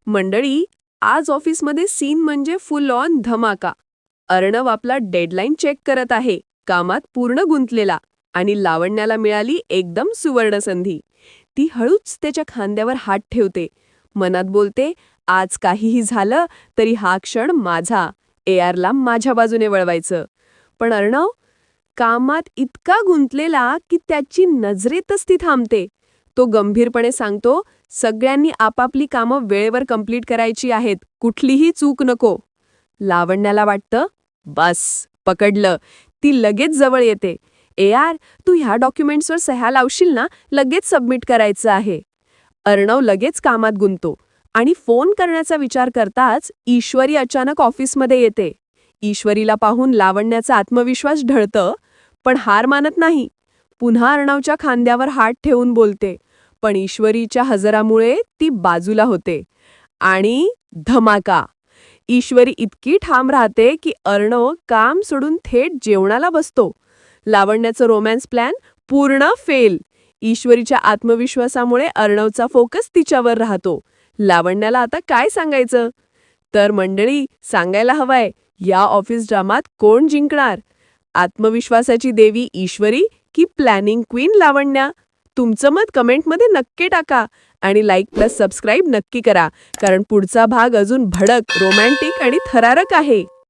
मंडळी, आज ऑफिसमध्ये सीन म्हणजे फुल ऑन धमाका. अर्णव आपला डेडलाईन चेक करत आहे, कामात पूर्ण गुंतलेला, आणि लावण्याला मिळाली एकदम सुवर्ण संधी. ती हळूच त्याच्या खांद्यावर हात ठेवते. मनात बोलते, आज काहीही झालं तरी हा क्षण माझा. ARला माझ्या बाजूने वळवायचं. पण अर्णव कामात इतका गुंतलेला की त्याची नजरेतच ती थांबते. तो गंभीरपणे सांगतो, सगळ्यांनी आपापली कामं वेळेवर कंप्लीट करायची आहेत, कुठलीही चूक नको. लावण्याला वाटतं, बस पकडलं. ती लगेच जवळ येते. AR, तू ह्या डॉक्युमेंट्सवर सह्या लावशील ना, लगेच सबमिट करायचं आहे. अर्णव लगेच कामात गुंततो आणि फोन करण्याचा विचार करताच ईश्वरी अचानक ऑफिसमध्ये येते. ईश्वरीला पाहून लावण्याचा आत्मविश्वास ढळतं, पण हार मानत नाही. पुन्हा अर्णवच्या खांद्यावर हात ठेवून बोलते, पण ईश्वरीच्या हजरामुळे ती बाजूला होते. आणि धमाका. ईश्वरी इतकी ठाम राहते की अर्णव काम सोडून थेट जेवणाला बसतो. लावण्याचं रोमॅन्स प्लॅन पूर्ण फेल. ईश्वरीच्या आत्मविश्वासामुळे अर्णवचा फोकस तिच्यावर राहतो. लावण्याला आता काय सांगायचं? तर मंडळी, सांगायला हवंय, या ऑफिस ड्रामात कोण जिंकणार? आत्मविश्वासाची देवी ईश्वरी की प्लॅनिंग क्वीन लावण्या? तुमचं मत कमेंटमध्ये नक्की टाका आणि लाईक प्लस सबस्क्राईब नक्की करा, कारण पुढचा भाग अजून भडक, रोमॅन्टिक आणि थरारक आहे.